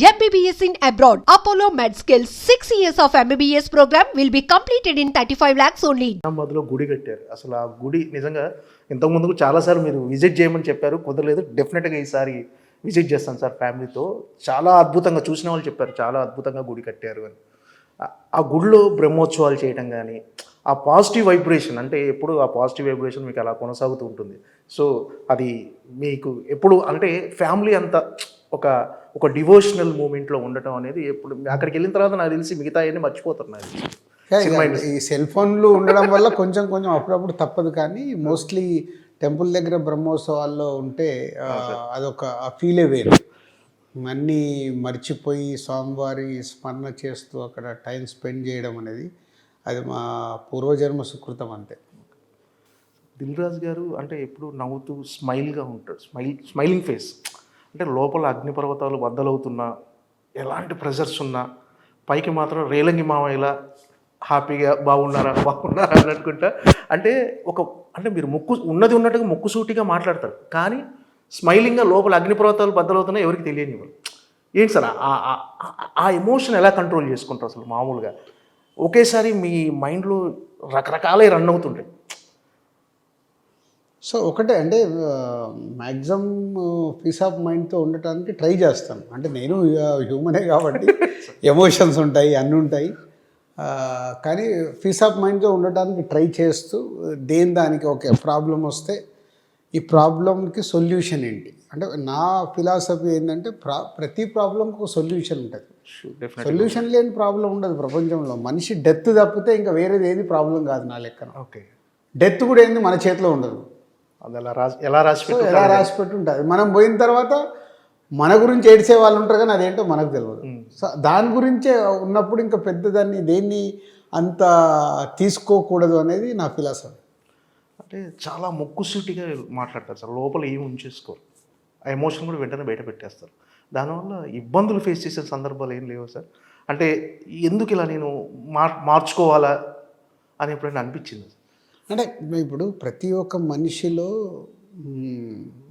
MBBS in abroad. Apollo MedSkill 6 years of MBBS program will be completed in 35 lakhs only. మధ్యలో గుడి కట్టారు. అసలు ఆ గుడి నిజంగా ఇంతకుముందు చాలాసార్లు మీరు విజిట్ చేయమని చెప్పారు, కుదరలేదు. డెఫినెట్గా ఈసారి విజిట్ చేస్తాను సార్ ఫ్యామిలీతో. చాలా అద్భుతంగా చూసిన వాళ్ళు చెప్పారు, చాలా అద్భుతంగా గుడి కట్టారు అని. ఆ గుడిలో బ్రహ్మోత్సవాలు చేయడం కానీ, ఆ పాజిటివ్ వైబ్రేషన్, అంటే ఎప్పుడు ఆ పాజిటివ్ వైబ్రేషన్ మీకు అలా కొనసాగుతూ ఉంటుంది. సో అది మీకు ఎప్పుడు అంటే ఫ్యామిలీ అంతా ఒక డివోషనల్ మూమెంట్లో ఉండటం అనేది ఎప్పుడు అక్కడికి వెళ్ళిన తర్వాత నాకు తెలిసి మిగతా అన్నీ మర్చిపోతున్నారు. ఈ సెల్ ఫోన్లు ఉండడం వల్ల కొంచెం అప్పుడప్పుడు తప్పదు, కానీ మోస్ట్లీ టెంపుల్ దగ్గర బ్రహ్మోత్సవాల్లో ఉంటే అదొక ఫీలే వేరు. అన్నీ మర్చిపోయి స్వామివారి స్మరణ చేస్తూ అక్కడ టైం స్పెండ్ చేయడం అనేది అది మా పూర్వజన్మ సుకృతం అంతే. దిల్ రాజు గారు అంటే ఎప్పుడు నవ్వుతూ స్మైల్గా ఉంటాడు, స్మైలింగ్ ఫేస్. అంటే లోపల అగ్నిపర్వతాలు బద్దలవుతున్నా, ఎలాంటి ప్రెషర్స్ ఉన్నా, పైకి మాత్రం రేలంగి మావయ్యలా హ్యాపీగా బాగున్నారా అని అనుకుంటా. అంటే మీరు ఉన్నది ఉన్నట్టుగా ముక్కుసూటిగా మాట్లాడతారు, కానీ స్మైలింగ్గా లోపల అగ్నిపర్వతాలు బద్దలవుతున్నా ఎవరికి తెలియనివ్వరు. ఏంటి సార్ ఆ ఎమోషన్ ఎలా కంట్రోల్ చేసుకుంటారు అసలు? మామూలుగా ఒకేసారి మీ మైండ్లో రకరకాలే రన్ అవుతుంటాయి. సో ఒకటే అంటే మ్యాక్సిమం పీస్ ఆఫ్ మైండ్తో ఉండటానికి ట్రై చేస్తాను. అంటే నేను హ్యూమనే కాబట్టి ఎమోషన్స్ ఉంటాయి, అన్నీ ఉంటాయి, కానీ పీస్ ఆఫ్ మైండ్తో ఉండటానికి ట్రై చేస్తూ దానికి ఒక ప్రాబ్లం వస్తే ఈ ప్రాబ్లంకి సొల్యూషన్ ఏంటి అంటే నా ఫిలాసఫీ ఏంటంటే ప్రతి ప్రాబ్లంకి ఒక సొల్యూషన్ ఉంటుంది. సొల్యూషన్ లేని ప్రాబ్లం ఉండదు ప్రపంచంలో. మనిషి డెత్ తప్పితే ఇంకా వేరేది ఏది ప్రాబ్లం కాదు నా లెక్కన. ఓకే, డెత్ కూడా ఏంది మన చేతిలో ఉండదు, అది ఎలా రాసి పెట్టి ఉంటుంది. మనం పోయిన తర్వాత మన గురించి ఏడ్చే వాళ్ళు ఉంటారు, కానీ అదేంటో మనకు తెలియదు. సో దాని గురించే ఉన్నప్పుడు ఇంకా పెద్దదాన్ని దేన్ని అంత తీసుకోకూడదు అనేది నా ఫిలాసఫీ. అంటే చాలా ముక్కుసూటిగా మాట్లాడతారు సార్, లోపల ఏమి ఉంచేసుకోరు. ఆ ఎమోషన్ కూడా వెంటనే బయట పెట్టేస్తారు. దానివల్ల ఇబ్బందులు ఫేస్ చేసే సందర్భాలు ఏం లేవు సార్? అంటే ఎందుకు ఇలా నేను మార్చుకోవాలా అని ఎప్పుడైనా అనిపించింది? అంటే ఇప్పుడు ప్రతి ఒక్క మనిషిలో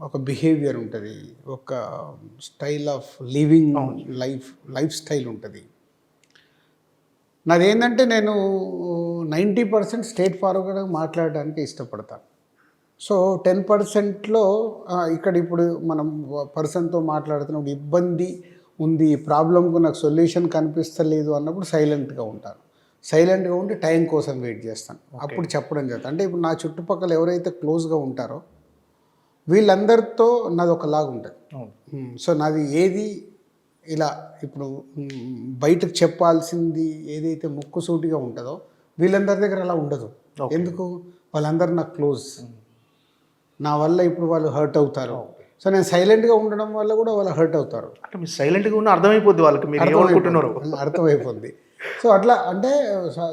ఒక బిహేవియర్ ఉంటుంది, ఒక style of living life style ఉంటుంది. నాదేంటంటే నేను 90% స్ట్రేట్ ఫార్వర్డ్గా మాట్లాడడానికి ఇష్టపడతాను. సో 10%లో ఇప్పుడు మనం పర్సన్తో మాట్లాడుతున్నప్పుడు ఇబ్బంది ఉంది, ప్రాబ్లంకు నాకు సొల్యూషన్ కనిపిస్తలేదు అన్నప్పుడు సైలెంట్గా ఉంటాను. సైలెంట్గా ఉండి టైం కోసం వెయిట్ చేస్తాను, అప్పుడు చెప్పడం జరుగుతుంది. అంటే ఇప్పుడు నా చుట్టుపక్కల ఎవరైతే క్లోజ్గా ఉంటారో వీళ్ళందరితో నాది ఒకలాగా ఉంటుంది. సో నాది ఏది ఇలా ఇప్పుడు బయటకు చెప్పాల్సింది ఏదైతే ముక్కుసూటిగా ఉంటుందో వీళ్ళందరి దగ్గర అలా ఉండదు. ఎందుకు? వాళ్ళందరూ నాకు క్లోజ్, నా వల్ల ఇప్పుడు వాళ్ళు హర్ట్ అవుతారు. సో నేను సైలెంట్గా ఉండడం వల్ల కూడా వాళ్ళు హర్ట్ అవుతారు. అంటే మీరు సైలెంట్గా ఉన్న అర్థమైపోద్ది వాళ్ళకి, అర్థమైపోద్ది. సో అట్లా అంటే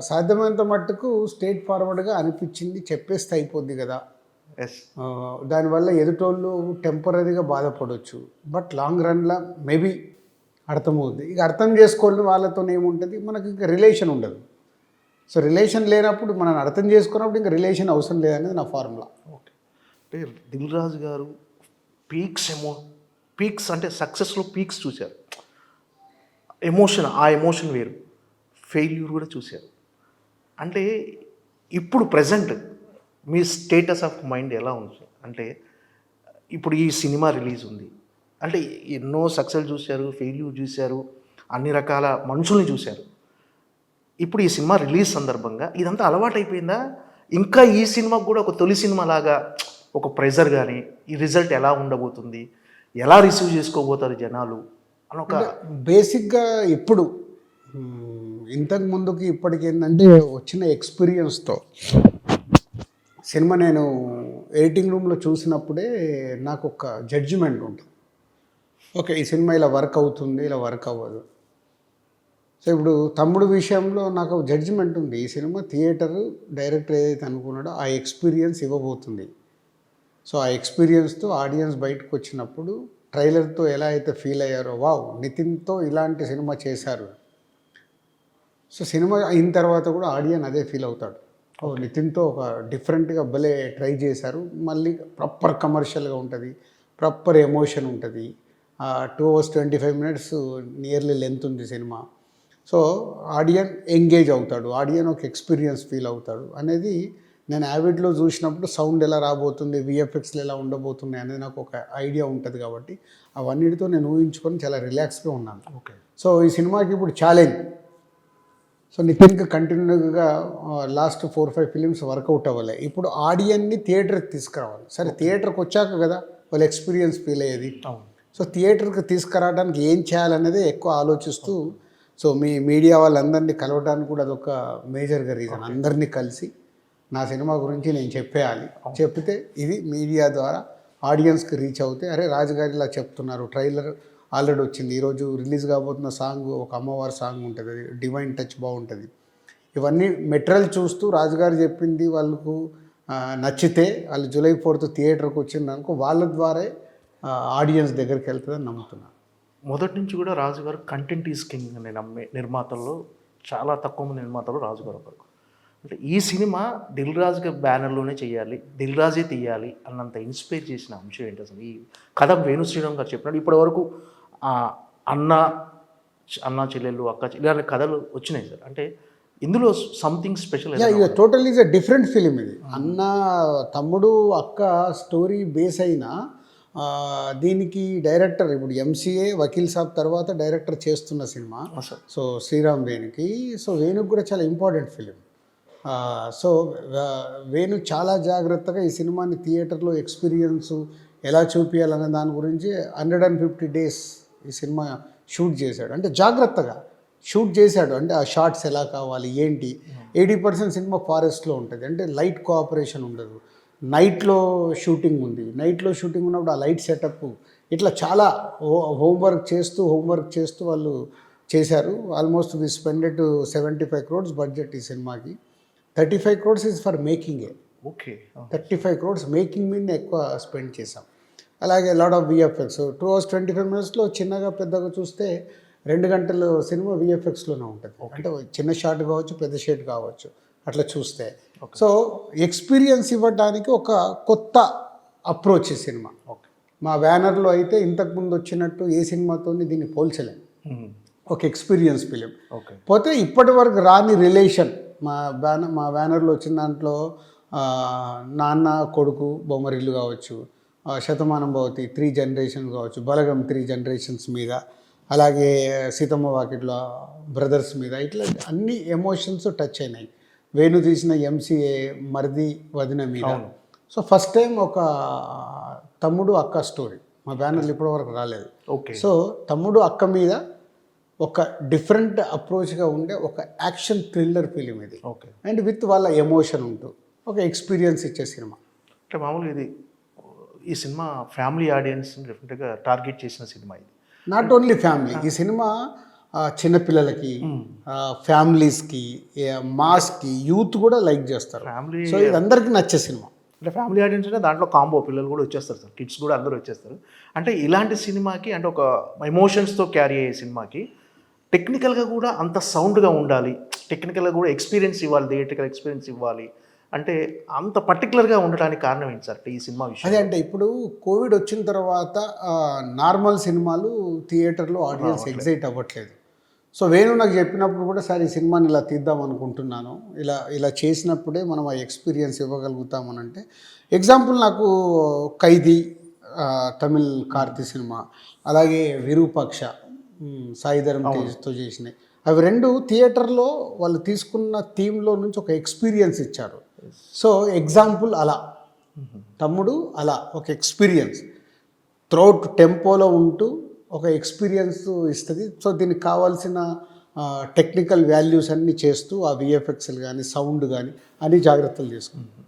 సాధ్యమైనంత మట్టుకు స్ట్రేట్ ఫార్వర్డ్గా అనిపించింది చెప్పేస్తే అయిపోద్ది కదా. దానివల్ల ఎదుటోళ్ళు టెంపరీగా బాధపడవచ్చు, బట్ లాంగ్ రన్లో మేబీ అర్థమవుద్ది. ఇక అర్థం చేసుకోండి వాళ్ళతో ఏముంటుంది, మనకి ఇంకా రిలేషన్ ఉండదు. సో రిలేషన్ లేనప్పుడు మనం అర్థం చేసుకున్నప్పుడు ఇంకా రిలేషన్ అవసరం లేదనేది నా ఫార్ములా. ఓకే, అంటే దిల్ రాజు గారు పీక్స్ అంటే సక్సెస్లో పీక్స్ చూశారు, ఆ ఎమోషన్ వేరు, ఫెయిల్యూర్ కూడా చూశారు. అంటే ఇప్పుడు present me status of mind ఎలా ఉంది? అంటే ఇప్పుడు ఈ సినిమా రిలీజ్ ఉంది అంటే ఎన్నో సక్సెస్ చూశారు, ఫెయిల్యూర్ చూశారు, అన్ని రకాల మనుషుల్ని చూశారు. ఇప్పుడు ఈ సినిమా రిలీజ్ సందర్భంగా ఇదంతా అలవాటు అయిపోయిందా? ఇంకా ఈ సినిమాకు కూడా ఒక తొలి సినిమా లాగా ఒక ప్రెజర్ కానీ, ఈ రిజల్ట్ ఎలా ఉండబోతుంది, ఎలా రిసీవ్ చేసుకోబోతారు జనాలు అని ఒక బేసిక్గా ఇప్పుడు ఇంతకు ముందుకి ఇప్పటికి ఏంటంటే వచ్చిన ఎక్స్పీరియన్స్తో సినిమా నేను ఎడిటింగ్ రూమ్లో చూసినప్పుడే నాకు ఒక జడ్జిమెంట్ ఉంటుంది. ఓకే, ఈ సినిమా ఇలా వర్క్ అవుతుంది, ఇలా వర్క్ అవ్వదు. సో ఇప్పుడు తమ్ముడు విషయంలో నాకు జడ్జిమెంట్ ఉంది, ఈ సినిమా థియేటర్ డైరెక్టర్ ఏదైతే అనుకున్నాడో ఆ ఎక్స్పీరియన్స్ ఇవ్వబోతుంది. సో ఆ ఎక్స్పీరియన్స్తో ఆడియన్స్ బయటకు వచ్చినప్పుడు ట్రైలర్తో ఎలా అయితే ఫీల్ అయ్యారో, వావ్ నితిన్తో ఇలాంటి సినిమా చేశారు. సో సినిమా అయిన తర్వాత కూడా ఆడియన్స్ అదే ఫీల్ అవుతాడు, ఓ నితిన్తో ఒక డిఫరెంట్గా భలే ట్రై చేశారు, మళ్ళీ ప్రాపర్ కమర్షియల్గా ఉంటుంది, ప్రాపర్ ఎమోషన్ ఉంటుంది, 2 hours 25 minutes నియర్లీ లెంత్ ఉంది సినిమా. సో ఆడియన్ ఎంగేజ్ అవుతాడు, ఆడియన్ ఒక ఎక్స్పీరియన్స్ ఫీల్ అవుతాడు అనేది నేను యావిడ్లో చూసినప్పుడు సౌండ్ ఎలా రాబోతుంది, విఎఫ్ఎక్స్లు ఎలా ఉండబోతున్నాయి అనేది నాకు ఒక ఐడియా ఉంటుంది కాబట్టి అవన్నిటితో నేను ఊహించుకొని చాలా రిలాక్స్గా ఉన్నాను. ఓకే. సో ఈ సినిమాకి ఇప్పుడు ఛాలెంజ్. సో నితిన్కి కంటిన్యూగా లాస్ట్ 4-5 ఫిలిమ్స్ వర్కౌట్ అవ్వలే. ఇప్పుడు ఆడియన్ని థియేటర్కి తీసుకురావాలి. సరే థియేటర్కి వచ్చాక కదా వాళ్ళు ఎక్స్పీరియన్స్ ఫీల్ అయ్యేది. సో థియేటర్కి తీసుకురావడానికి ఏం చేయాలనేది ఎక్కువ ఆలోచిస్తూ, సో మీ మీడియా వాళ్ళందరినీ కలవడానికి కూడా అదొక మేజర్గా రీజన్. అందరినీ కలిసి నా సినిమా గురించి నేను చెప్పేయాలి, చెప్తే ఇది మీడియా ద్వారా ఆడియన్స్కి రీచ్ అవుతే, అరే రాజుగారి ఇలా చెప్తున్నారు, ట్రైలర్ ఆల్రెడీ వచ్చింది, ఈరోజు రిలీజ్ కాబోతున్న సాంగ్ ఒక అమ్మవారి సాంగ్ ఉంటుంది, అది డివైన్ టచ్ బాగుంటుంది. ఇవన్నీ మెటీరియల్ చూస్తూ రాజుగారు చెప్పింది వాళ్ళకు నచ్చితే వాళ్ళు జూలై 4th థియేటర్కి వచ్చిందనుకో వాళ్ళ ద్వారా ఆడియన్స్ దగ్గరికి వెళ్తుందని నమ్ముతున్నాను. మొదటి నుంచి కూడా రాజుగారు కంటెంట్ ఈజ్ కింగ్ అని నమ్మే నిర్మాతల్లో చాలా తక్కువ మంది నిర్మాతలు రాజుగారు ఒకరు. అంటే ఈ సినిమా దిల్ రాజు గారి బ్యానర్లోనే చేయాలి, దిల్ రాజే తీయాలి అన్నంత ఇన్స్పైర్ చేసిన అంశం ఏంటి అసలు? ఈ కథ వేణు శ్రీరామ్ గారు చెప్పినట్టు ఇప్పటి వరకు అన్న చెల్లెళ్ళు అక్క ఇలాంటి కథలు వచ్చినాయి సార్. అంటే ఇందులో సంథింగ్ స్పెషల్. ఇది total is a different film. ఇది అన్న తమ్ముడు అక్క స్టోరీ బేస్ అయినా దీనికి డైరెక్టర్ ఇప్పుడు ఎంసీఏ వకీల్ సాబ్ తర్వాత డైరెక్టర్ చేస్తున్న సినిమా. సో శ్రీరామ్ వేణుకి, సో వేణుకి కూడా చాలా ఇంపార్టెంట్ ఫిలిం. సో వేణు చాలా జాగ్రత్తగా ఈ సినిమాని థియేటర్లో ఎక్స్పీరియన్స్ ఎలా చూపించాలనే దాని గురించి 150 days ఈ సినిమా షూట్ చేశాడు. అంటే జాగ్రత్తగా షూట్ చేశాడు. అంటే ఆ షార్ట్స్ ఎలా కావాలి ఏంటి. 80% సినిమా ఫారెస్ట్లో ఉంటుంది, అంటే లైట్ కోఆపరేషన్ ఉండదు. నైట్లో షూటింగ్ ఉంది, నైట్లో షూటింగ్ ఉన్నప్పుడు ఆ లైట్ సెటప్ ఇట్లా చాలా హోంవర్క్ చేస్తూ వాళ్ళు చేశారు. Almost we spended 75 crores budget ఈ సినిమాకి. 35 crores ఈజ్ ఫర్ మేకింగే. ఓకే. 35 crores మేకింగ్ మీద ఎక్కువ స్పెండ్ చేసాం. అలాగే లాట్ ఆఫ్ విఎఫ్ఎక్స్ 2 hours 25 minutesలో చిన్నగా పెద్దగా చూస్తే 2 గంటలు సినిమా విఎఫ్ఎక్స్లోనే ఉంటుంది. అంటే చిన్న షాట్ కావచ్చు, పెద్ద షాట్ కావచ్చు, అట్లా చూస్తే. సో ఎక్స్పీరియన్స్ ఇవ్వడానికి ఒక కొత్త అప్రోచ్ ఈ సినిమా. మా బ్యానర్లో అయితే ఇంతకుముందు వచ్చినట్టు ఏ సినిమాతో దీన్ని పోల్చలేం. ఒక ఎక్స్పీరియన్స్ ఫిలిం. పోతే ఇప్పటి వరకు రాని రిలేషన్ మా బ్యానర్లో వచ్చిన దాంట్లో నాన్న కొడుకు బొమ్మరిల్లు కావచ్చు, శతమానం భవతి 3 generations కావచ్చు, బలగం 3 generations మీద, అలాగే సీతమ్మ వాకిట్లో బ్రదర్స్ మీద, ఇట్లా అన్ని ఎమోషన్స్ టచ్ అయినాయి. వేణు తీసిన ఎంసీఏ మరిది వదిన మీద. సో ఫస్ట్ టైం ఒక తమ్ముడు అక్క స్టోరీ మా బ్యానర్లు ఇప్పటి వరకు రాలేదు. సో తమ్ముడు అక్క మీద ఒక డిఫరెంట్ అప్రోచ్గా ఉండే ఒక యాక్షన్ థ్రిల్లర్ ఫిలిం ఇది. అండ్ విత్ వాళ్ళ ఎమోషన్ ఉంటూ ఒక ఎక్స్పీరియన్స్ ఇచ్చే సినిమా. అంటే మామూలుగా ఇది ఈ సినిమా ఫ్యామిలీ ఆడియన్స్ డెఫినెట్గా టార్గెట్ చేసిన సినిమా ఇది. నాట్ ఓన్లీ ఫ్యామిలీ, ఈ సినిమా చిన్నపిల్లలకి, ఫ్యామిలీస్కి, మాస్కి, యూత్ కూడా లైక్ చేస్తారు. ఫ్యామిలీ, సో ఇది అందరికీ నచ్చే సినిమా. అంటే ఫ్యామిలీ ఆడియన్స్ అంటే దాంట్లో కాంబో పిల్లలు కూడా వచ్చేస్తారు సార్, కిడ్స్ కూడా అందరూ వచ్చేస్తారు. అంటే ఇలాంటి సినిమాకి, అంటే ఒక ఎమోషన్స్తో క్యారీ అయ్యే సినిమాకి టెక్నికల్గా కూడా అంత సౌండ్గా ఉండాలి, టెక్నికల్గా కూడా ఎక్స్పీరియన్స్ ఇవ్వాలి, థియేట్రికల్ ఎక్స్పీరియన్స్ ఇవ్వాలి అంటే అంత పర్టికులర్గా ఉండడానికి కారణం ఏంటి సార్ ఈ సినిమా విషయం? అదే అంటే ఇప్పుడు కోవిడ్ వచ్చిన తర్వాత నార్మల్ సినిమాలు థియేటర్లో ఆడియన్స్ ఎగ్జైట్ అవ్వట్లేదు. సో వేణు నాకు చెప్పినప్పుడు కూడా సార్ ఈ సినిమాని ఇలా తీద్దాం అనుకుంటున్నాను, ఇలా చేసినప్పుడే మనం ఆ ఎక్స్పీరియన్స్ ఇవ్వగలుగుతామని. అంటే ఎగ్జాంపుల్ నాకు ఖైదీ తమిళ్ కార్తీ సినిమా, అలాగే విరూపాక్ష సాయిధరం తేజ్తో చేసినాయి, అవి 2 థియేటర్లో వాళ్ళు తీసుకున్న థీమ్లో నుంచి ఒక ఎక్స్పీరియన్స్ ఇచ్చారు. సో ఎగ్జాంపుల్ అలా తమ్ముడు అలా ఒక ఎక్స్పీరియన్స్ త్రూఅవుట్ టెంపోలో ఉంటూ ఒక ఎక్స్పీరియన్స్ ఇస్తుంది. సో దీనికి కావాల్సిన టెక్నికల్ వాల్యూస్ అన్నీ చేస్తూ ఆ విఎఫ్ఎక్స్లు కానీ సౌండ్ కానీ అన్ని జాగ్రత్తలు తీసుకుంటాం.